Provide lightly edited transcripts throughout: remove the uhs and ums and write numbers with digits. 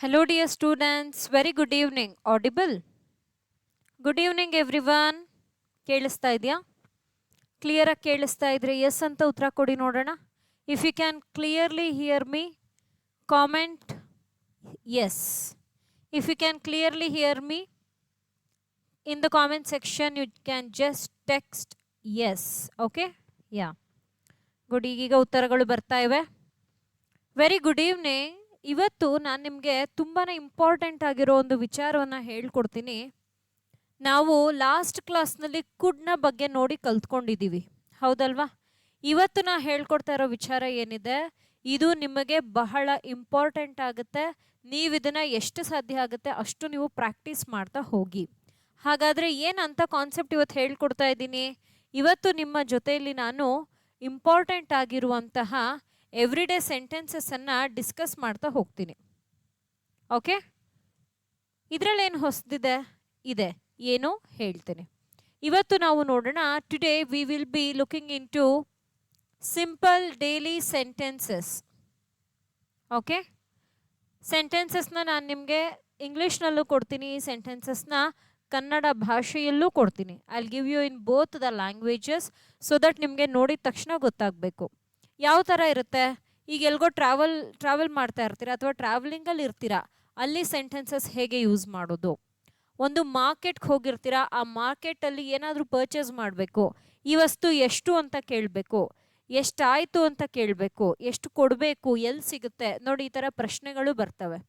Hello, dear students. Very good evening. Audible? Good evening, everyone. ಕೇಳಿಸ್ತಾ ಇದೆಯಾ? Clear ಆಗಿ ಕೇಳಿಸ್ತಾ ಇದ್ರೆ ಎಸ್ ಅಂತ ಉತ್ತರ ಕೊಡಿ ನೋಡೋಣ. If you can clearly hear me, comment yes. If you can clearly hear me, in the comment section you can just text yes. Okay, ya good. ಈಗೀಗ ಉತ್ತರಗಳು ಬರ್ತಾ ಇವೆ. Very good evening. ಇವತ್ತು ನಾನು ನಿಮಗೆ ತುಂಬಾ ಇಂಪಾರ್ಟೆಂಟ್ ಆಗಿರೋ ಒಂದು ವಿಚಾರವನ್ನು ಹೇಳ್ಕೊಡ್ತೀನಿ. ನಾವು ಲಾಸ್ಟ್ ಕ್ಲಾಸ್ನಲ್ಲಿ ಕುಡ್ನ ಬಗ್ಗೆ ನೋಡಿ ಕಲ್ತ್ಕೊಂಡಿದ್ದೀವಿ, ಹೌದಲ್ವಾ? ಇವತ್ತು ನಾ ಹೇಳ್ಕೊಡ್ತಾ ಇರೋ ವಿಚಾರ ಏನಿದೆ, ಇದು ನಿಮಗೆ ಬಹಳ ಇಂಪಾರ್ಟೆಂಟ್ ಆಗುತ್ತೆ. ನೀವು ಇದನ್ನು ಎಷ್ಟು ಸಾಧ್ಯ ಆಗುತ್ತೆ ಅಷ್ಟು ನೀವು ಪ್ರಾಕ್ಟೀಸ್ ಮಾಡ್ತಾ ಹೋಗಿ. ಹಾಗಾದರೆ ಏನಂತ ಕಾನ್ಸೆಪ್ಟ್ ಇವತ್ತು ಹೇಳ್ಕೊಡ್ತಾ ಇದ್ದೀನಿ. ಇವತ್ತು ನಿಮ್ಮ ಜೊತೆಯಲ್ಲಿ ನಾನು ಇಂಪಾರ್ಟೆಂಟ್ ಆಗಿರುವಂತಹ ಎವ್ರಿಡೇ ಸೆಂಟೆನ್ಸಸ್ಸನ್ನು ಡಿಸ್ಕಸ್ ಮಾಡ್ತಾ ಹೋಗ್ತೀನಿ. ಓಕೆ, ಇದರಲ್ಲೇನು ಹೊಸದಿದೆ ಇದೆ ಏನು ಹೇಳ್ತೀನಿ. ಇವತ್ತು ನಾವು ನೋಡೋಣ. Today we will be looking in to simple daily sentences. Okay, ಸೆಂಟೆನ್ಸಸ್ನ ನಾನು ನಿಮಗೆ ಇಂಗ್ಲೀಷ್ನಲ್ಲೂ ಕೊಡ್ತೀನಿ, ಸೆಂಟೆನ್ಸಸ್ನ ಕನ್ನಡ ಭಾಷೆಯಲ್ಲೂ ಕೊಡ್ತೀನಿ. I will give you in both the languages so that ನಿಮಗೆ ನೋಡಿದ ತಕ್ಷಣ ಗೊತ್ತಾಗಬೇಕು. ಯಾವ ಥರ ಇರುತ್ತೆ, ಈಗ ಎಲ್ಗೋ ಟ್ರಾವೆಲ್ ಮಾಡ್ತಾ ಇರ್ತೀರಾ ಅಥವಾ ಟ್ರಾವೆಲಿಂಗಲ್ಲಿ ಇರ್ತೀರಾ, ಅಲ್ಲಿ ಸೆಂಟೆನ್ಸಸ್ ಹೇಗೆ ಯೂಸ್ ಮಾಡೋದು. ಒಂದು ಮಾರ್ಕೆಟ್ಗೆ ಹೋಗಿರ್ತೀರಾ, ಆ ಮಾರ್ಕೆಟಲ್ಲಿ ಏನಾದರೂ ಪರ್ಚೇಸ್ ಮಾಡಬೇಕು, ಈ ವಸ್ತು ಎಷ್ಟು ಅಂತ ಕೇಳಬೇಕು, ಎಷ್ಟಾಯಿತು ಅಂತ ಕೇಳಬೇಕು, ಎಷ್ಟು ಕೊಡಬೇಕು, ಎಲ್ಲಿ ಸಿಗುತ್ತೆ ನೋಡಿ, ಈ ಥರ ಪ್ರಶ್ನೆಗಳು ಬರ್ತವೆ.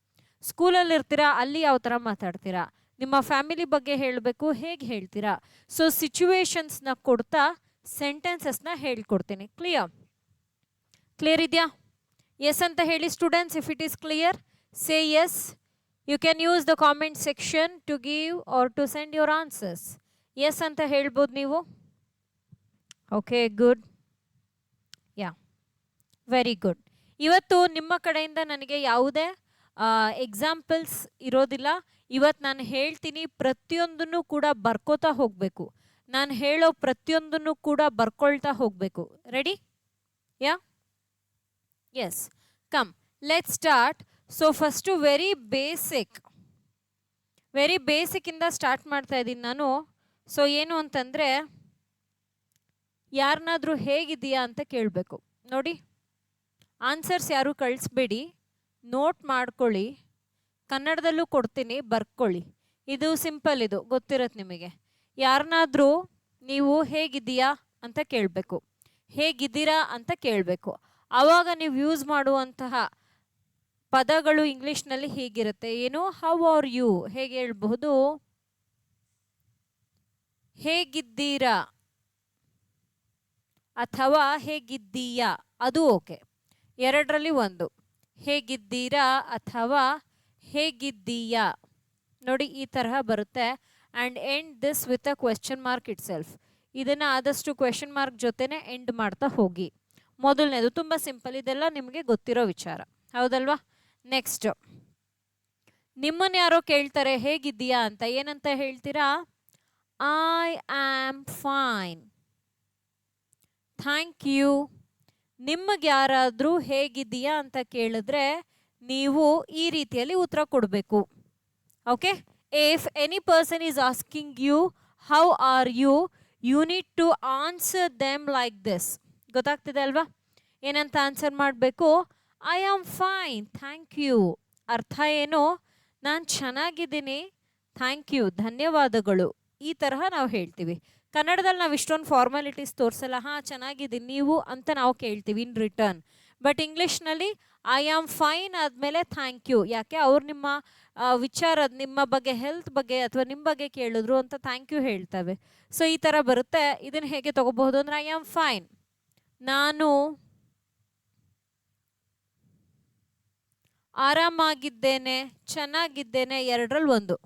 ಸ್ಕೂಲಲ್ಲಿ ಇರ್ತೀರಾ, ಅಲ್ಲಿ ಯಾವ ಥರ ಮಾತಾಡ್ತೀರಾ, ನಿಮ್ಮ ಫ್ಯಾಮಿಲಿ ಬಗ್ಗೆ ಹೇಳಬೇಕು, ಹೇಗೆ ಹೇಳ್ತೀರಾ. ಸೊ ಸಿಚುವೇಶನ್ಸ್ನ ಕೊಡ್ತಾ ಸೆಂಟೆನ್ಸಸ್ನ ಹೇಳ್ಕೊಡ್ತೀನಿ. ಕ್ಲಿಯರ್ ಇದೆಯಾ? ಎಸ್ ಅಂತ ಹೇಳಿ students. If it is clear, say yes. You can use the comment section to give or to send your answers. Yes ಅಂತ ಹೇಳ್ಬೋದು ನೀವು. Okay, good. Yeah, very good. ಇವತ್ತು ನಿಮ್ಮ ಕಡೆಯಿಂದ ನನಗೆ ಯಾವುದೇ ಎಕ್ಸಾಂಪಲ್ಸ್ ಇರೋದಿಲ್ಲ. ಇವತ್ತು ನಾನು ಹೇಳ್ತೀನಿ, ಪ್ರತಿಯೊಂದನ್ನು ಕೂಡ ಬರ್ಕೋತಾ ಹೋಗಬೇಕು. ನಾನು ಹೇಳೋ ಪ್ರತಿಯೊಂದನ್ನು ಕೂಡ ಬರ್ಕೊಳ್ತಾ ಹೋಗಬೇಕು. Ready? Yeah, yes. Come, let's start. So first very ಬೇಸಿಕ್ಕಿಂದ ಸ್ಟಾರ್ಟ್ ಮಾಡ್ತಾ ಇದ್ದೀನಿ ನಾನು. ಸೊ ಏನು ಅಂತಂದರೆ, ಯಾರನ್ನಾದರೂ ಹೇಗಿದೆಯಾ ಅಂತ ಕೇಳಬೇಕು. ನೋಡಿ, ಆನ್ಸರ್ಸ್ ಯಾರು ಕಳಿಸ್ಬೇಡಿ, ನೋಟ್ ಮಾಡ್ಕೊಳ್ಳಿ. ಕನ್ನಡದಲ್ಲೂ ಕೊಡ್ತೀನಿ, ಬರ್ಕೊಳ್ಳಿ. ಇದು ಸಿಂಪಲ್, ಇದು ಗೊತ್ತಿರತ್ತೆ ನಿಮಗೆ. ಯಾರನ್ನಾದರೂ ನೀವು ಹೇಗಿದೆಯಾ ಅಂತ ಕೇಳಬೇಕು, ಹೇಗಿದ್ದೀರಾ ಅಂತ ಕೇಳಬೇಕು. ಆವಾಗ ನೀವು ಯೂಸ್ ಮಾಡುವಂತಹ ಪದಗಳು ಇಂಗ್ಲೀಷ್ನಲ್ಲಿ ಹೀಗಿರುತ್ತೆ. ಏನು, ಹೌ ಆರ್ ಯು, ಹೇಗೆ ಹೇಳ್ಬಹುದು, ಹೇಗಿದ್ದೀರಾ ಅಥವಾ ಹೇಗಿದ್ದೀಯಾ, ಅದು ಓಕೆ. ಎರಡರಲ್ಲಿ ಒಂದು, ಹೇಗಿದ್ದೀರಾ ಅಥವಾ ಹೇಗಿದ್ದೀಯಾ. ನೋಡಿ, ಈ ತರಹ ಬರುತ್ತೆ. And end this with a question mark it self. ಇದನ್ನು ಆದಷ್ಟು ಕ್ವೆಶ್ಚನ್ ಮಾರ್ಕ್ ಜೊತೆನೇ ಎಂಡ್ ಮಾಡ್ತಾ ಹೋಗಿ. ಮೊದಲನೇದು ತುಂಬ ಸಿಂಪಲ್, ಇದೆಲ್ಲ ನಿಮಗೆ ಗೊತ್ತಿರೋ ವಿಚಾರ, ಹೌದಲ್ವಾ? ನೆಕ್ಸ್ಟ್, ನಿಮ್ಮನ್ನು ಯಾರೋ ಕೇಳ್ತಾರೆ ಹೇಗಿದ್ದೀಯಾ ಅಂತ, ಏನಂತ ಹೇಳ್ತೀರಾ? I am fine, thank you. ನಿಮಗೆ ಯಾರಾದರೂ ಹೇಗಿದ್ದೀಯಾ ಅಂತ ಕೇಳಿದ್ರೆ ನೀವು ಈ ರೀತಿಯಲ್ಲಿ ಉತ್ತರ ಕೊಡಬೇಕು. Okay, if any person is asking you how are you, you need to answer them like this. ಗೊತ್ತಾಗ್ತಿದೆ ಅಲ್ವಾ? ಏನಂತ ಆನ್ಸರ್ ಮಾಡಬೇಕು? I am fine, thank you. ಅರ್ಥ ಏನು? ನಾನು ಚೆನ್ನಾಗಿದ್ದೀನಿ, ಥ್ಯಾಂಕ್ ಯು, ಧನ್ಯವಾದಗಳು. ಈ ತರಹ ನಾವು ಹೇಳ್ತೀವಿ. ಕನ್ನಡದಲ್ಲಿ ನಾವು ಇಷ್ಟೊಂದು ಫಾರ್ಮಾಲಿಟೀಸ್ ತೋರಿಸಲ್ಲ. ಹಾಂ, ಚೆನ್ನಾಗಿದ್ದೀನಿ ನೀವು ಅಂತ ನಾವು ಕೇಳ್ತೀವಿ ಇನ್ ರಿಟರ್ನ್. ಬಟ್ ಇಂಗ್ಲೀಷ್ನಲ್ಲಿ ಐ ಆಮ್ ಫೈನ್ ಆದಮೇಲೆ ಥ್ಯಾಂಕ್ ಯು. ಯಾಕೆ? ಅವ್ರು ನಿಮ್ಮ ವಿಚಾರ, ನಿಮ್ಮ ಬಗ್ಗೆ, ಹೆಲ್ತ್ ಬಗ್ಗೆ ಅಥವಾ ನಿಮ್ಮ ಬಗ್ಗೆ ಕೇಳಿದ್ರು ಅಂತ ಥ್ಯಾಂಕ್ ಯು ಹೇಳ್ತವೆ. ಸೊ ಈ ಥರ ಬರುತ್ತೆ. ಇದನ್ನು ಹೇಗೆ ತಗೋಬಹುದು ಅಂದರೆ, ಐ ಆಮ್ ಫೈನ್, ನಾನು ಆರಾಮಾಗಿದ್ದೇನೆ, ಚೆನ್ನಾಗಿದ್ದೇನೆ, ಎರಡರಲ್ಲಿ ಒಂದು.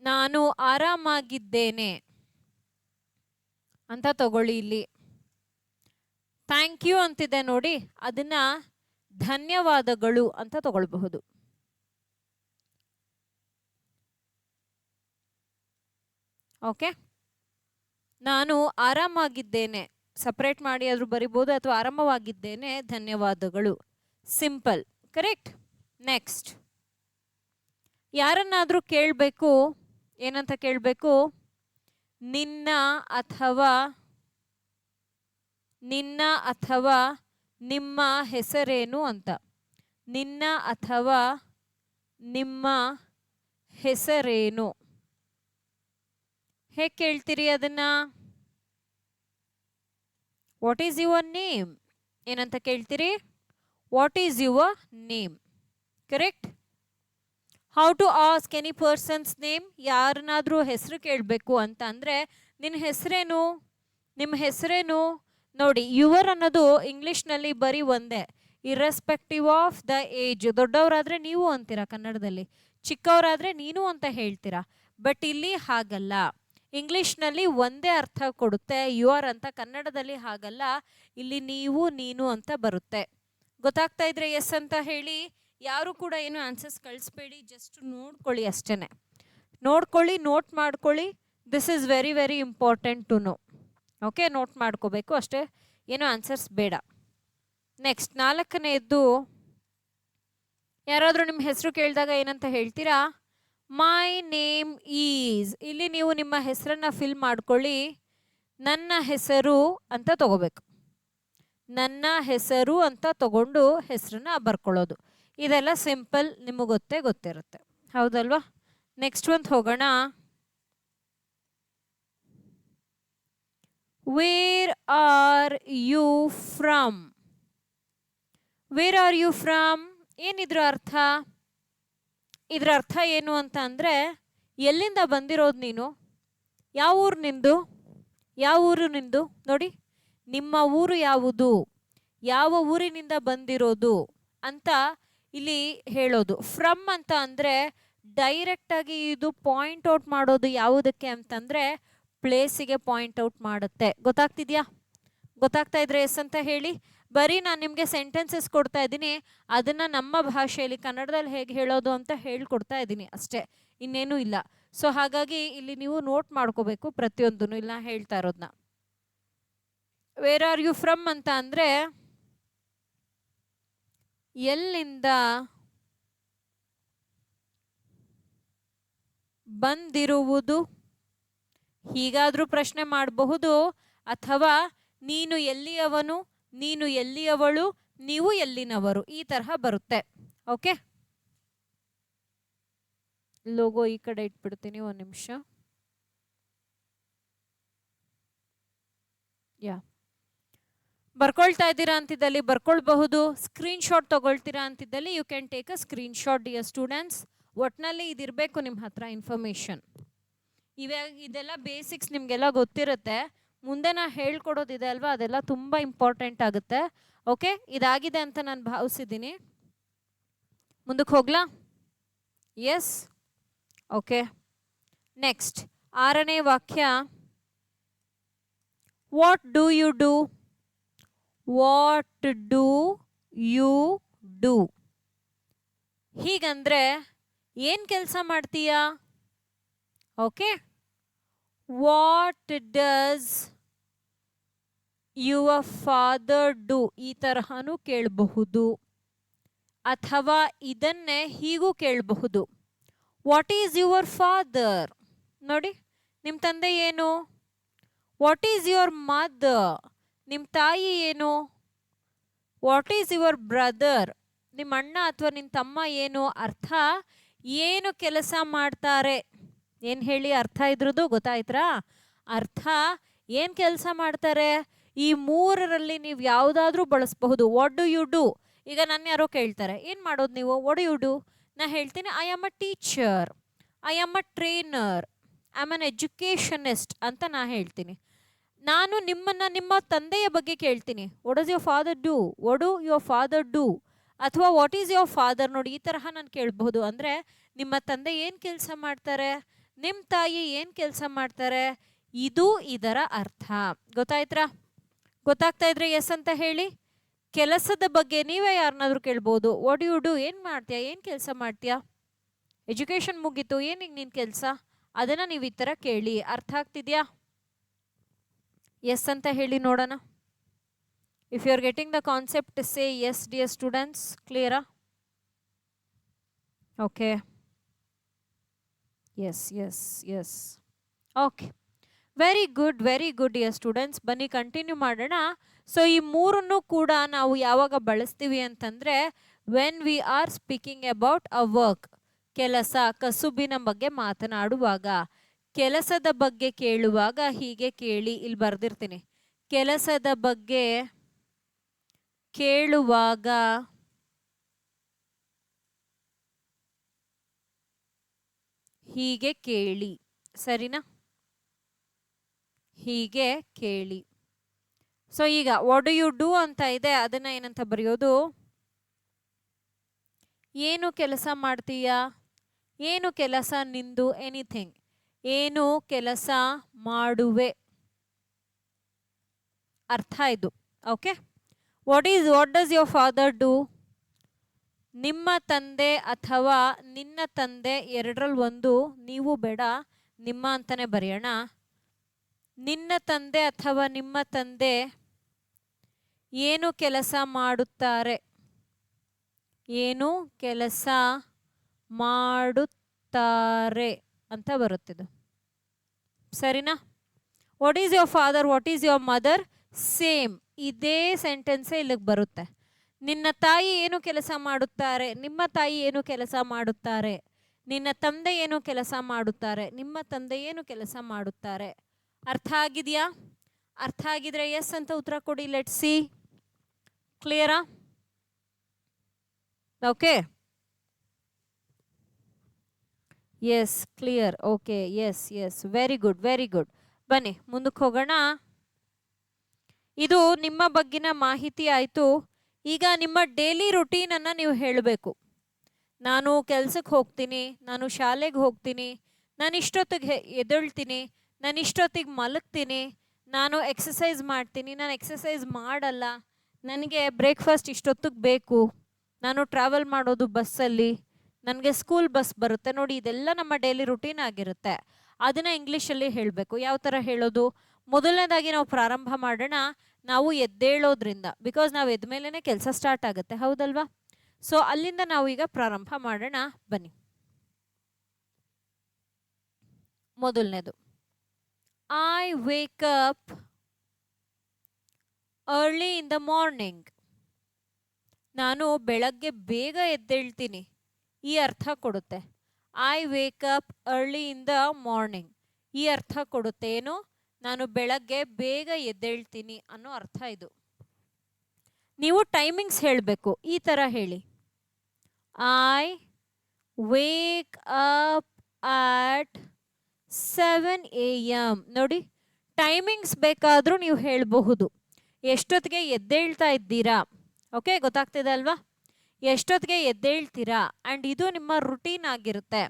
ನಾನು ಆರಾಮಾಗಿದ್ದೇನೆ ಅಂತ ತಗೊಳ್ಳಿ. ಇಲ್ಲಿ ಥ್ಯಾಂಕ್ ಯು ಅಂತಿದೆ ನೋಡಿ, ಅದನ್ನ ಧನ್ಯವಾದಗಳು ಅಂತ ತಗೊಳ್ಬಹುದು. ಓಕೆ, ನಾನು ಆರಾಮಾಗಿದ್ದೇನೆ ಸಪ್ರೇಟ್ ಮಾಡಿ ಆದರೂ ಬರಿಬೋದು ಅಥವಾ ಆರಾಮವಾಗಿದ್ದೇನೆ ಧನ್ಯವಾದಗಳು. ಸಿಂಪಲ್. ಕರೆಕ್ಟ್. ನೆಕ್ಸ್ಟ್, ಯಾರನ್ನಾದರೂ ಕೇಳಬೇಕು, ಏನಂತ ಕೇಳಬೇಕು? ನಿನ್ನ ಅಥವಾ ನಿಮ್ಮ ಹೆಸರೇನು ಅಂತ. ನಿನ್ನ ಅಥವಾ ನಿಮ್ಮ ಹೆಸರೇನು? ಹೇಗೆ ಕೇಳ್ತೀರಿ ಅದನ್ನ? What is your name? ಏನಂತ ಕೇಳ್ತೀರಿ? What is your name? Correct. How to ask any person's name? ಯಾರನ್ನಾದ್ರೂ ಹೆಸರು ಕೇಳಬೇಕು ಅಂತ ಅಂದರೆ ನಿನ್ನ ಹೆಸರೇನು, ನಿಮ್ಮ ಹೆಸರೇನು? ನೋಡಿ, ಯುವರ್ ಅನ್ನೋದು ಇಂಗ್ಲೀಷ್ನಲ್ಲಿ ಬರೀ ಒಂದೇ, ಇರ್ರೆಸ್ಪೆಕ್ಟಿವ್ ಆಫ್ ದ ಏಜ್. ದೊಡ್ಡವರಾದರೆ ನೀವು ಅಂತೀರಾ ಕನ್ನಡದಲ್ಲಿ, ಚಿಕ್ಕವರಾದರೆ ನೀನು ಅಂತ ಹೇಳ್ತೀರಾ. ಬಟ್ ಇಲ್ಲಿ ಹಾಗಲ್ಲ, ಇಂಗ್ಲೀಷ್ನಲ್ಲಿ ಒಂದೇ ಅರ್ಥ ಕೊಡುತ್ತೆ ಯುವರ್ ಅಂತ, ಕನ್ನಡದಲ್ಲಿ ಹಾಗಲ್ಲ, ಇಲ್ಲಿ ನೀವು ನೀನು ಅಂತ ಬರುತ್ತೆ. ಗೊತ್ತಾಗ್ತಾ ಇದ್ರೆ ಎಸ್ ಅಂತ ಹೇಳಿ. ಯಾರು ಕೂಡ ಏನು ಆನ್ಸರ್ಸ್ ಕಳಿಸ್ಬೇಡಿ, ಜಸ್ಟ್ ನೋಡ್ಕೊಳ್ಳಿ ಅಷ್ಟೇ. ನೋಡ್ಕೊಳ್ಳಿ, ನೋಟ್ ಮಾಡ್ಕೊಳ್ಳಿ. This is very very important to know. Okay, note ಮಾಡ್ಕೋಬೇಕು ಅಷ್ಟೇ, ಏನು ಆನ್ಸರ್ಸ್ ಬೇಡ. ನೆಕ್ಸ್ಟ್, 4ನೇದ್ದು, ಯಾರಾದರೂ ನಿಮ್ಮ ಹೆಸರು ಕೇಳಿದಾಗ ಏನಂತ ಹೇಳ್ತೀರಾ? My name is. ಇಲ್ಲಿ ನೀವು ನಿಮ್ಮ ಹೆಸರನ್ನು ಫಿಲ್ ಮಾಡ್ಕೊಳ್ಳಿ. ನನ್ನ ಹೆಸರು ಅಂತ ತಗೋಬೇಕು. ನನ್ನ ಹೆಸರು ಅಂತ ತಗೊಂಡು ಹೆಸರನ್ನ ಬರ್ಕೊಳ್ಳೋದು. ಇದೆಲ್ಲ ಸಿಂಪಲ್, ನಿಮಗೆ ಗೊತ್ತಿರುತ್ತೆ, ಹೌದಲ್ವಾ? ನೆಕ್ಸ್ಟ್ ಒಂದು ಹೋಗೋಣ. Where are you from? Where are you from? ಏನಿದ್ರ ಅರ್ಥ? ಇದರ ಅರ್ಥ ಏನು ಅಂತ ಅಂದರೆ, ಎಲ್ಲಿಂದ ಬಂದಿರೋದು ನೀನು? ಯಾವ ಊರು ನಿಂದು? ಯಾವ ಊರು ನಿಂದು? ನೋಡಿ, ನಿಮ್ಮ ಊರು ಯಾವುದು, ಯಾವ ಊರಿನಿಂದ ಬಂದಿರೋದು ಅಂತ ಇಲ್ಲಿ ಹೇಳೋದು. ಫ್ರಮ್ ಅಂತ ಅಂದರೆ ಡೈರೆಕ್ಟಾಗಿ ಇದು ಪಾಯಿಂಟ್ ಔಟ್ ಮಾಡೋದು ಯಾವುದಕ್ಕೆ ಅಂತಂದರೆ ಪ್ಲೇಸಿಗೆ ಪಾಯಿಂಟ್ ಔಟ್ ಮಾಡುತ್ತೆ. ಗೊತ್ತಾಗ್ತಿದ್ಯಾ? ಗೊತ್ತಾಗ್ತಾ ಇದ್ರೆ ಎಸ್ ಅಂತ ಹೇಳಿ. ಬರೀ ನಾನು ನಿಮಗೆ ಸೆಂಟೆನ್ಸಸ್ ಕೊಡ್ತಾ ಇದ್ದೀನಿ, ಅದನ್ನು ನಮ್ಮ ಭಾಷೆಯಲ್ಲಿ ಕನ್ನಡದಲ್ಲಿ ಹೇಗೆ ಹೇಳೋದು ಅಂತ ಹೇಳ್ಕೊಡ್ತಾ ಇದ್ದೀನಿ ಅಷ್ಟೇ, ಇನ್ನೇನೂ ಇಲ್ಲ. ಸೊ ಹಾಗಾಗಿ ಇಲ್ಲಿ ನೀವು ನೋಟ್ ಮಾಡ್ಕೋಬೇಕು ಪ್ರತಿಯೊಂದನ್ನು, ಇಲ್ಲ ಹೇಳ್ತಾ ಇರೋದನ್ನ. ವೇರ್ ಆರ್ ಯು ಫ್ರಮ್ ಅಂತ ಅಂದರೆ ಎಲ್ಲಿಂದ ಬಂದಿರುವುದು, ಹೀಗಾದರೂ ಪ್ರಶ್ನೆ ಮಾಡಬಹುದು. ಅಥವಾ ನೀನು ಎಲ್ಲಿಯವನು, ನೀನು ಎಲ್ಲಿಯವಳು, ನೀವು ಎಲ್ಲಿನವರು, ಈ ತರಹ ಬರುತ್ತೆ. ಓಕೆ, ಲೋಗೋ ಈ ಕಡೆ ಇಟ್ಬಿಡ್ತೀನಿ, ಒಂದು ನಿಮಿಷ. ಬರ್ಕೊಳ್ತಾ ಇದ್ದೀರಾ ಅಂತಿದ್ದಲ್ಲಿ ಬರ್ಕೊಳ್ಬಹುದು. ಸ್ಕ್ರೀನ್ಶಾಟ್ ತಗೊಳ್ತೀರಾ ಅಂತಿದ್ದಲ್ಲಿ you can take a screenshot dear students. ಒಟ್ಟಿನಲ್ಲಿ ಇದಿರಬೇಕು ನಿಮ್ಮ ಹತ್ರ ಇನ್ಫಾರ್ಮೇಷನ್. ಇವಾಗ ಇದೆಲ್ಲ ಬೇಸಿಕ್ಸ್ ನಿಮಗೆಲ್ಲ ಗೊತ್ತಿರುತ್ತೆ. ಮುಂದೆ ನಾ ಹೇಳ್ಕೊಡೋದಿದೆ ಅಲ್ವಾ, ಅದೆಲ್ಲ ತುಂಬ ಇಂಪಾರ್ಟೆಂಟ್ ಆಗುತ್ತೆ. ಓಕೆ, ಇದಾಗಿದೆ ಅಂತ ನಾನು ಭಾವಿಸಿದ್ದೀನಿ. ಮುಂದಕ್ಕೆ ಹೋಗ್ಲಾ? ಎಸ್. ಓಕೆ, ನೆಕ್ಸ್ಟ್ 6ನೇ ವಾಕ್ಯ. What do you do? What do you do? ಹೀಗಂದ್ರೆ ಏನು ಕೆಲಸ ಮಾಡ್ತೀಯಾ? Okay, what does your father do? ಈ ತರಹನೂ ಕೇಳಬಹುದು. ಅಥವಾ ಇದನ್ನೇ ಹೀಗೂ ಕೇಳಬಹುದು. What is your father? ನೋಡಿ, ನಿಮ್ಮ ತಂದೆ ಏನು? What is your mother? ನಿಮ್ಮ ತಾಯಿ ಏನು? What is your brother? ನಿಮ್ಮ ಅಣ್ಣ ಅಥವಾ ನಿನ್ನ ತಮ್ಮ ಏನು? ಅರ್ಥ ಏನು ಕೆಲಸ ಮಾಡ್ತಾರೆ? ಏನು ಹೇಳಿ ಅರ್ಥ ಇದ್ರದ್ದು ಗೊತ್ತಾಯ್ತಾ? ಅರ್ಥ ಏನು ಕೆಲಸ ಮಾಡ್ತಾರೆ? ಈ 3ರಲ್ಲಿ ನೀವು ಯಾವುದಾದ್ರೂ ಬಳಸಬಹುದು. What do you do? ಈಗ ನನ್ನ ಯಾರೋ ಕೇಳ್ತಾರೆ, ಏನು ಮಾಡೋದು ನೀವು? What do you do? ನಾ ಹೇಳ್ತೀನಿ, I am a teacher, I am a trainer, I am an educationist ಅಂತ ನಾ ಹೇಳ್ತೀನಿ. ನಾನು ನಿಮ್ಮ ತಂದೆಯ ಬಗ್ಗೆ ಕೇಳ್ತೀನಿ, what does your father do? What do your father do? ಅಥವಾ ವಾಟ್ ಈಸ್ ಯುವರ್ ಫಾದರ್? ನೋಡಿ, ಈ ತರಹ ನಾನು ಕೇಳಬಹುದು. ಅಂದರೆ ನಿಮ್ಮ ತಂದೆ ಏನು ಕೆಲಸ ಮಾಡ್ತಾರೆ, ನಿಮ್ಮ ತಾಯಿ ಏನು ಕೆಲಸ ಮಾಡ್ತಾರೆ, ಇದು ಇದರ ಅರ್ಥ. ಗೊತ್ತಾಯ್ತಾ? ಗೊತ್ತಾಗ್ತಾ ಇದ್ರೆ ಎಸ್ ಅಂತ ಹೇಳಿ. ಕೆಲಸದ ಬಗ್ಗೆ ನೀವೇ ಯಾರನ್ನಾದ್ರೂ ಕೇಳ್ಬೋದು. What you do? ಏನು ಮಾಡ್ತೀಯಾ? ಏನು ಕೆಲಸ ಮಾಡ್ತೀಯಾ? ಎಜುಕೇಷನ್ ಮುಗೀತು, ಏನಿಗೆ ನಿನ್ನ ಕೆಲಸ? ಅದನ್ನು ನೀವು ಈ ಥರ ಕೇಳಿ. ಅರ್ಥ ಆಗ್ತಿದ್ಯಾ? ಎಸ್ ಅಂತ ಹೇಳಿ ನೋಡೋಣ. If you are getting the concept say yes dear students. ಕ್ಲಿಯರಾ? Okay, yes yes yes. Okay, very good dear students. ಬನ್ನಿ ಕಂಟಿನ್ಯೂ ಮಾಡೋಣ. ಸೊ ಈ ಮೂರನ್ನು ಕೂಡ ನಾವು ಯಾವಾಗ ಬಳಸ್ತೀವಿ ಅಂತಂದರೆ when we are speaking about a work, ಕೆಲಸ ಕಸುಬಿನ ಬಗ್ಗೆ ಮಾತನಾಡುವಾಗ. ಕೆಲಸದ ಬಗ್ಗೆ ಕೇಳುವಾಗ ಹೀಗೆ ಕೇಳಿ, ಇಲ್ಲಿ ಬರೆದಿರ್ತೀನಿ. ಕೆಲಸದ ಬಗ್ಗೆ ಕೇಳುವಾಗ ಹೀಗೆ ಕೇಳಿ, ಸರಿನಾ? ಹೀಗೆ ಕೇಳಿ. ಸೊ ಈಗ ವಾಟ್ ಡು ಯು ಡೂ ಅಂತ ಇದೆ, ಅದನ್ನ ಏನಂತ ಬರೆಯೋದು? ಏನು ಕೆಲಸ ಮಾಡ್ತೀಯಾ? ಏನು ಕೆಲಸ ನಿಂದು? ಎನಿಥಿಂಗ್. ಏನು ಕೆಲಸ ಮಾಡುವೆ, ಅರ್ಥ ಇದು. Okay, what does your father do? ನಿಮ್ಮ ತಂದೆ ಅಥವಾ ನಿನ್ನ ತಂದೆ, ಎರಡರಲ್ಲಿ ಒಂದು, ನೀವು ಬೇಡ ನಿಮ್ಮ ಅಂತಾನೆ ಬರೆಯೋಣ. ನಿನ್ನ ತಂದೆ ಅಥವಾ ನಿಮ್ಮ ತಂದೆ ಏನು ಕೆಲಸ ಮಾಡುತ್ತಾರೆ? ಏನು ಕೆಲಸ ಮಾಡುತ್ತಾರೆ ಅಂತ ಬರುತ್ತಿದ್ದು, ಸರಿನಾ? What is your father, what is your mother? Same ಇದೇ ಸೆಂಟೆನ್ಸೇ ಇಲ್ಲಿಗೆ ಬರುತ್ತೆ. ನಿನ್ನ ತಾಯಿ ಏನು ಕೆಲಸ ಮಾಡುತ್ತಾರೆ? ನಿಮ್ಮ ತಾಯಿ ಏನು ಕೆಲಸ ಮಾಡುತ್ತಾರೆ? ನಿನ್ನ ತಂದೆ ಏನು ಕೆಲಸ ಮಾಡುತ್ತಾರೆ? ನಿಮ್ಮ ತಂದೆ ಏನು ಕೆಲಸ ಮಾಡುತ್ತಾರೆ? ಅರ್ಥ ಆಗಿದೆಯಾ? ಅರ್ಥ ಆಗಿದ್ರೆ ಎಸ್ ಅಂತ ಉತ್ತರ ಕೊಡಿ. Let's see. ಕ್ಲಿಯರಾ? Okay, yes clear. Okay, yes yes, very good. ಬನ್ನಿ ಮುಂದಕ್ಕೆ ಹೋಗೋಣ. ಇದು ನಿಮ್ಮ ಬಗ್ಗಿನ ಮಾಹಿತಿ ಆಯಿತು. ಈಗ ನಿಮ್ಮ ಡೈಲಿ ರುಟೀನನ್ನು ನೀವು ಹೇಳಬೇಕು. ನಾನು ಕೆಲಸಕ್ಕೆ ಹೋಗ್ತೀನಿ, ನಾನು ಶಾಲೆಗೆ ಹೋಗ್ತೀನಿ, ನಾನು ಇಷ್ಟೊತ್ತಿಗೆ ಎದ್ದೇಳ್ತೀನಿ, ನಾನು ಇಷ್ಟೊತ್ತಿಗೆ ಮಲಗ್ತೀನಿ, ನಾನು ಎಕ್ಸಸೈಸ್ ಮಾಡ್ತೀನಿ, ನಾನು ಎಕ್ಸಸೈಸ್ ಮಾಡಲ್ಲ, ನನಗೆ ಬ್ರೇಕ್ಫಾಸ್ಟ್ ಇಷ್ಟೊತ್ತಿಗೆ ಬೇಕು, ನಾನು ಟ್ರಾವೆಲ್ ಮಾಡೋದು ಬಸ್ಸಲ್ಲಿ, ನನಗೆ ಸ್ಕೂಲ್ ಬಸ್ ಬರುತ್ತೆ. ನೋಡಿ, ಇದೆಲ್ಲ ನಮ್ಮ ಡೈಲಿ ರುಟೀನ್ ಆಗಿರುತ್ತೆ. ಅದನ್ನು ಇಂಗ್ಲೀಷಲ್ಲಿ ಹೇಳಬೇಕು. ಯಾವ ಥರ ಹೇಳೋದು? ಮೊದಲನೇದಾಗಿ ನಾವು ಪ್ರಾರಂಭ ಮಾಡೋಣ ನಾವು ಎದ್ದೇಳೋದ್ರಿಂದ. ಬಿಕಾಸ್ ನಾವು ಎದ್ದ ಮೇಲೇ ಕೆಲಸ ಸ್ಟಾರ್ಟ್ ಆಗುತ್ತೆ, ಹೌದಲ್ವಾ? ಸೊ ಅಲ್ಲಿಂದ ನಾವು ಈಗ ಪ್ರಾರಂಭ ಮಾಡೋಣ. ಬನ್ನಿ. ಮೊದಲನೇದು, I wake up early in the morning. ನಾನು ಬೆಳಗ್ಗೆ ಬೇಗ ಎದ್ದೇಳ್ತೀನಿ, ಈ ಅರ್ಥ ಕೊಡುತ್ತೆ. I wake up early in the morning, ಈ ಅರ್ಥ ಕೊಡುತ್ತೆ. ಏನು? ನಾನು ಬೆಳಗ್ಗೆ ಬೇಗ ಎದ್ದೇಳ್ತೀನಿ ಅನ್ನೋ ಅರ್ಥ ಇದು. ನೀವು ಟೈಮಿಂಗ್ಸ್ ಹೇಳಬೇಕು. ಈ ಥರ ಹೇಳಿ, I wake up at 7 AM. ನೋಡಿ, ಟೈಮಿಂಗ್ಸ್ ಬೇಕಾದರೂ ನೀವು ಹೇಳಬಹುದು. ಎಷ್ಟೊತ್ತಿಗೆ ಎದ್ದೇಳ್ತಾ ಇದ್ದೀರಾ? ಓಕೆ, ಗೊತ್ತಾಗ್ತಿದೆ ಅಲ್ವಾ? ಎಷ್ಟೊತ್ತಿಗೆ ಎದ್ದೇಳ್ತೀರಾ? ಆ್ಯಂಡ್ ಇದು ನಿಮ್ಮ ರುಟೀನ್ ಆಗಿರುತ್ತೆ.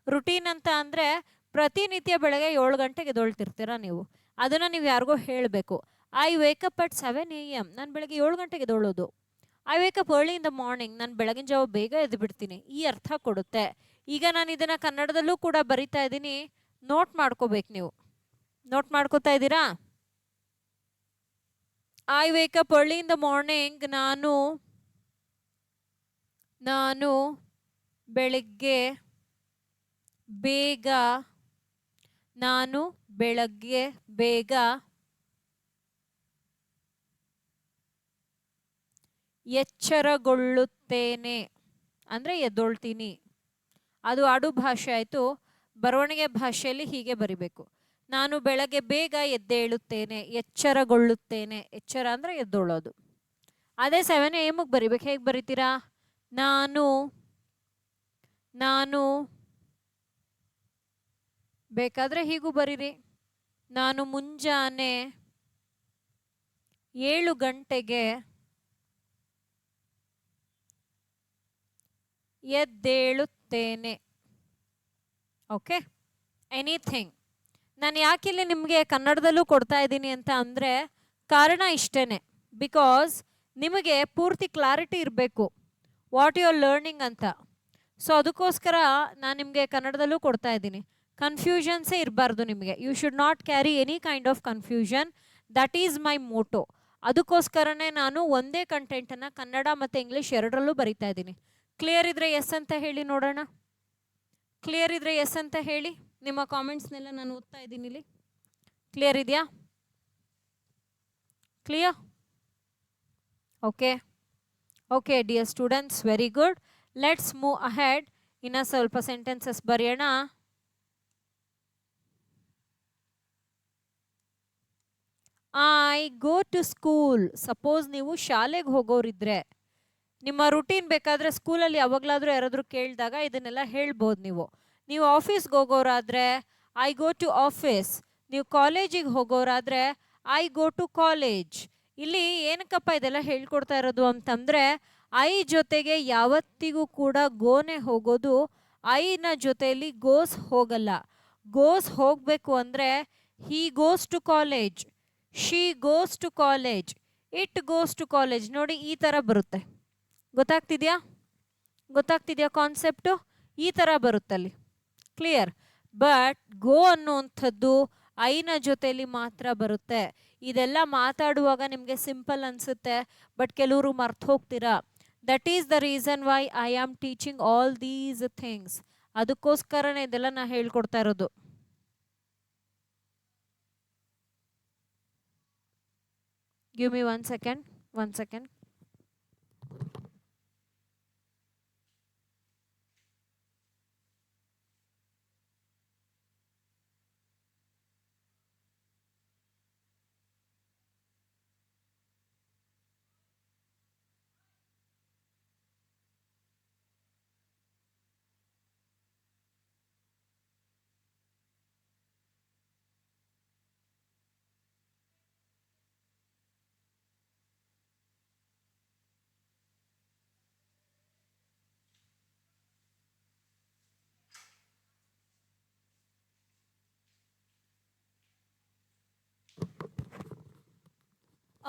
ರುಟೀನ್ ಅಂತ ಅಂದರೆ ಪ್ರತಿನಿತ್ಯ ಬೆಳಗ್ಗೆ 7 ಗಂಟೆಗೆ ಎದ್ದೇಳ್ತಿರ್ತೀರ ನೀವು. ಅದನ್ನು ನೀವು ಯಾರಿಗೋ ಹೇಳಬೇಕು. I wake up at 7 AM. ನಾನು ಬೆಳಗ್ಗೆ 7 ಗಂಟೆಗೆ ಎದ್ದೇಳೋದು. I wake up early in the morning. ನಾನು ಬೆಳಗಿನ ಜಾವ ಬೇಗ ಎದ್ದು ಬಿಡ್ತೀನಿ. ಈ ಅರ್ಥ ಕೊಡುತ್ತೆ. ಈಗ ನಾನು ಇದನ್ನು ಕನ್ನಡದಲ್ಲೂ ಕೂಡ ಬರಿತಾ ಇದ್ದೀನಿ, ನೋಟ್ ಮಾಡ್ಕೋಬೇಕು ನೀವು. ನೋಟ್ ಮಾಡ್ಕೋತಾ ಇದ್ದೀರಾ? I wake up early in the morning. ನಾನು ಬೆಳಗ್ಗೆ ಬೇಗ ಎಚ್ಚರಗೊಳ್ಳುತ್ತೇನೆ ಅಂದರೆ ಎದ್ದೊಳ್ತೀನಿ. ಅದು ಆಡು ಭಾಷೆ ಆಯಿತು. ಬರವಣಿಗೆ ಭಾಷೆಯಲ್ಲಿ ಹೀಗೆ ಬರಿಬೇಕು. ನಾನು ಬೆಳಗ್ಗೆ ಬೇಗ ಎದ್ದೇಳುತ್ತೇನೆ, ಎಚ್ಚರಗೊಳ್ಳುತ್ತೇನೆ. ಎಚ್ಚರ ಅಂದರೆ ಎದ್ದೊಳ್ಳೋದು. ಅದೇ 7 AM ಬರಿಬೇಕು. ಹೇಗೆ ಬರಿತೀರಾ? ನಾನು ಬೇಕಾದರೆ ಹೀಗೂ ಬರೀರಿ. ನಾನು ಮುಂಜಾನೆ 7 ಗಂಟೆಗೆ ಎದ್ದೇಳುತ್ತೇನೆ. Okay, anything. ನಾನು ಯಾಕಿಲ್ಲಿ ನಿಮಗೆ ಕನ್ನಡದಲ್ಲೂ ಕೊಡ್ತಾ ಇದ್ದೀನಿ ಅಂತ ಅಂದರೆ ಕಾರಣ ಇಷ್ಟೇ. ಬಿಕಾಸ್ ನಿಮಗೆ ಪೂರ್ತಿ ಕ್ಲಾರಿಟಿ ಇರಬೇಕು ವಾಟ್ ಯು ಆರ್ ಲರ್ನಿಂಗ್ ಅಂತ. ಸೊ ಅದಕ್ಕೋಸ್ಕರ ನಾನು ನಿಮಗೆ ಕನ್ನಡದಲ್ಲೂ ಕೊಡ್ತಾ ಇದ್ದೀನಿ. ಕನ್ಫ್ಯೂಷನ್ಸೇ ಇರಬಾರ್ದು ನಿಮಗೆ. You should not carry any kind of confusion. That is my motto. ಅದಕ್ಕೋಸ್ಕರನೇ ನಾನು ಒಂದೇ ಕಂಟೆಂಟನ್ನು ಕನ್ನಡ ಮತ್ತು ಇಂಗ್ಲೀಷ್ ಎರಡರಲ್ಲೂ ಬರಿತಾ ಇದ್ದೀನಿ. ಕ್ಲಿಯರ್ ಇದ್ರೆ ಎಸ್ ಅಂತ ಹೇಳಿ ನೋಡೋಣ. ಕ್ಲಿಯರ್ ಇದ್ರೆ ಎಸ್ ಅಂತ ಹೇಳಿ. ನಿಮ್ಮ ಕಾಮೆಂಟ್ಸ್ನೆಲ್ಲ ನಾನು ಓದ್ತಾ ಇದ್ದೀನಿ ಇಲ್ಲಿ. ಕ್ಲಿಯರ್ ಇದೆಯಾ? Clear? Okay okay dear students, very good. Let's move ahead. ಇನ್ನು ಸ್ವಲ್ಪ ಸೆಂಟೆನ್ಸಸ್ ಬರೆಯೋಣ. I go to school. Suppose ನೀವು ಶಾಲೆಗೆ ಹೋಗೋರಿದ್ರೆ ನಿಮ್ಮ ರುಟೀನ್ ಬೇಕಾದರೆ ಸ್ಕೂಲಲ್ಲಿ ಯಾವಾಗಲಾದರೂ ಯಾರಾದರೂ ಕೇಳಿದಾಗ ಇದನ್ನೆಲ್ಲ ಹೇಳ್ಬೋದು ನೀವು. ನೀವು ಆಫೀಸ್ಗೆ ಹೋಗೋರಾದರೆ ಐ ಗೋ ಟು ಆಫೀಸ್. ನೀವು ಕಾಲೇಜಿಗೆ ಹೋಗೋರಾದರೆ ಐ ಗೋ ಟು ಕಾಲೇಜ್. ಇಲ್ಲಿ ಏನಕ್ಕಪ್ಪ ಇದೆಲ್ಲ ಹೇಳ್ಕೊಡ್ತಾ ಇರೋದು ಅಂತಂದರೆ, ಐ ಜೊತೆಗೆ ಯಾವತ್ತಿಗೂ ಕೂಡ ಗೋನೆ ಹೋಗೋದು, ಐನ ಜೊತೆಯಲ್ಲಿ ಗೋಸ್ ಹೋಗಲ್ಲ. ಗೋಸ್ ಹೋಗಬೇಕು ಅಂದರೆ he goes to college, she goes to college, it goes to college. ನೋಡಿ ಈ ಥರ ಬರುತ್ತೆ. ಗೊತ್ತಾಗ್ತಿದೆಯಾ? ಗೊತ್ತಾಗ್ತಿದೆಯಾ ಕಾನ್ಸೆಪ್ಟು? ಈ ಥರ ಬರುತ್ತಲ್ಲಿ. ಕ್ಲಿಯರ್? ಬಟ್ ಗೋ ಅನ್ನುವಂಥದ್ದು ಐನ ಜೊತೆಯಲ್ಲಿ ಮಾತ್ರ ಬರುತ್ತೆ. ಇದೆಲ್ಲ ಮಾತಾಡುವಾಗ ನಿಮಗೆ ಸಿಂಪಲ್ ಅನಿಸುತ್ತೆ, ಬಟ್ ಕೆಲವರು ಮರ್ತು ಹೋಗ್ತೀರಾ. That is the reason why I am teaching all these things. ಅದಕ್ಕೋಸ್ಕರನೇ ಇದೆಲ್ಲ ನಾ ಹೇಳ್ಕೊಡ್ತಾ ಇರೋದು. Give me 1 second. 1 second.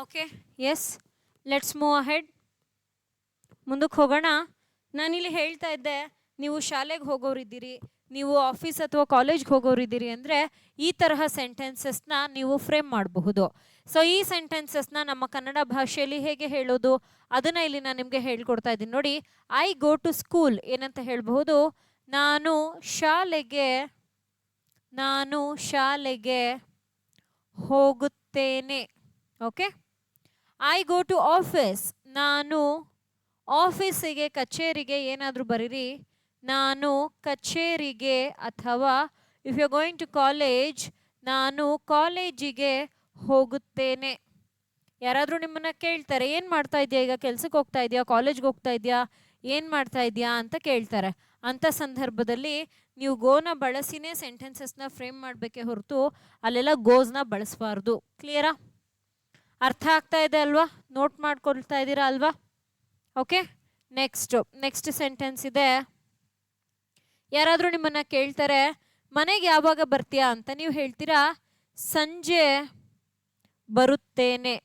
Okay, yes, let's move ahead. ಮುಂದಕ್ಕೆ ಹೋಗೋಣ. ನಾನಿಲ್ಲಿ ಹೇಳ್ತಾ ಇದ್ದೆ, ನೀವು ಶಾಲೆಗೆ ಹೋಗೋರಿದ್ದೀರಿ, ನೀವು ಆಫೀಸ್ ಅಥವಾ ಕಾಲೇಜ್ಗೆ ಹೋಗೋರಿದ್ದೀರಿ ಅಂದರೆ ಈ ತರಹ ಸೆಂಟೆನ್ಸಸ್ನ ನೀವು ಫ್ರೇಮ್ ಮಾಡಬಹುದು. ಸೊ ಈ ಸೆಂಟೆನ್ಸಸ್ನ ನಮ್ಮ ಕನ್ನಡ ಭಾಷೆಯಲ್ಲಿ ಹೇಗೆ ಹೇಳೋದು ಅದನ್ನು ಇಲ್ಲಿ ನಾನು ನಿಮಗೆ ಹೇಳ್ಕೊಡ್ತಾ ಇದ್ದೀನಿ. ನೋಡಿ, ಐ ಗೋ ಟು ಸ್ಕೂಲ್ ಏನಂತ ಹೇಳಬಹುದು? ನಾನು ಶಾಲೆಗೆ ಹೋಗುತ್ತೇನೆ. Okay. I go to office. ನಾನು ಆಫೀಸಿಗೆ, ಕಚೇರಿಗೆ ಏನಾದರೂ ಬರೀರಿ, ನಾನು ಕಚೇರಿಗೆ. ಅಥವಾ if you are going to college, ನಾನು ಕಾಲೇಜಿಗೆ ಹೋಗುತ್ತೇನೆ. ಯಾರಾದರೂ ನಿಮ್ಮನ್ನು ಕೇಳ್ತಾರೆ, ಏನು ಮಾಡ್ತಾ ಇದೆಯಾ ಈಗ, ಕೆಲ್ಸಕ್ಕೆ ಹೋಗ್ತಾ ಇದೆಯಾ, ಕಾಲೇಜ್ಗೆ ಹೋಗ್ತಾ ಇದೆಯಾ, ಏನು ಮಾಡ್ತಾ ಇದೆಯಾ ಅಂತ ಕೇಳ್ತಾರೆ. ಅಂಥ ಸಂದರ್ಭದಲ್ಲಿ ನೀವು ಗೋನ ಬಳಸಿನೇ ಸೆಂಟೆನ್ಸಸ್ನ ಫ್ರೇಮ್ ಮಾಡಬೇಕೇ ಹೊರತು ಅಲ್ಲೆಲ್ಲ ಗೋಸ್ನ ಬಳಸಬಾರ್ದು. ಕ್ಲಿಯರಾ? ಅರ್ಥ ಆಗ್ತಾ ಇದೆ ಅಲ್ವಾ? ನೋಟ್ ಮಾಡ್ಕೊಳ್ತಾ ಇದ್ದೀರಾ ಅಲ್ವಾ? ಓಕೆ, ನೆಕ್ಸ್ಟ್ ಸೆಂಟೆನ್ಸ್ ಇದೆ. ಯಾರಾದರೂ ನಿಮ್ಮನ್ನು ಕೇಳ್ತಾರೆ, ಮನೆಗೆ ಯಾವಾಗ ಬರ್ತೀಯಾ ಅಂತ, ನೀವು ಹೇಳ್ತೀರಾ ಸಂಜೆ ಬರುತ್ತೇನೆ.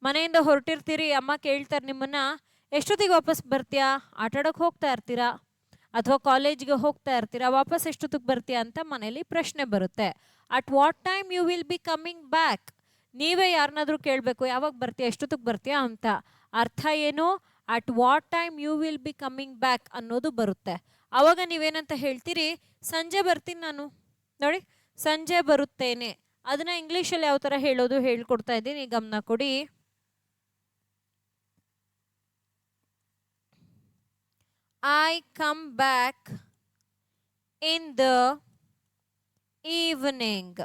ಮನೆಯಿಂದ ಹೊರಟಿರ್ತೀರಿ, ಅಮ್ಮ ಕೇಳ್ತಾರೆ ನಿಮ್ಮನ್ನು, ಎಷ್ಟೊತ್ತಿಗೆ ವಾಪಸ್ ಬರ್ತೀಯಾ? ಆಟಾಡೋಕ್ಕೆ ಹೋಗ್ತಾ ಇರ್ತೀರಾ ಅಥವಾ ಕಾಲೇಜ್ಗೆ ಹೋಗ್ತಾ ಇರ್ತೀರಾ, ವಾಪಸ್ ಎಷ್ಟೊತ್ತಿಗೆ ಬರ್ತೀಯಾ ಅಂತ ಮನೇಲಿ ಪ್ರಶ್ನೆ ಬರುತ್ತೆ. At what time you will be coming back? ನೀವೇ ಯಾರನ್ನಾದ್ರೂ ಕೇಳಬೇಕು, ಯಾವಾಗ ಬರ್ತೀಯಾ, ಎಷ್ಟೊತ್ತಿಗೆ ಬರ್ತೀಯಾ ಅಂತ. ಅರ್ಥ ಏನು? At what time you will be coming back ಅನ್ನೋದು ಬರುತ್ತೆ. ಆವಾಗ ನೀವೇನಂತ ಹೇಳ್ತೀರಿ? ಸಂಜೆ ಬರ್ತೀನಿ ನಾನು. ನೋಡಿ, ಸಂಜೆ ಬರುತ್ತೇನೆ. ಅದನ್ನ ಇಂಗ್ಲೀಷಲ್ಲಿ ಯಾವ ಥರ ಹೇಳೋದು ಹೇಳ್ಕೊಡ್ತಾ ಇದ್ದೀನಿ, ಗಮನ ಕೊಡಿ. I come back in the evening.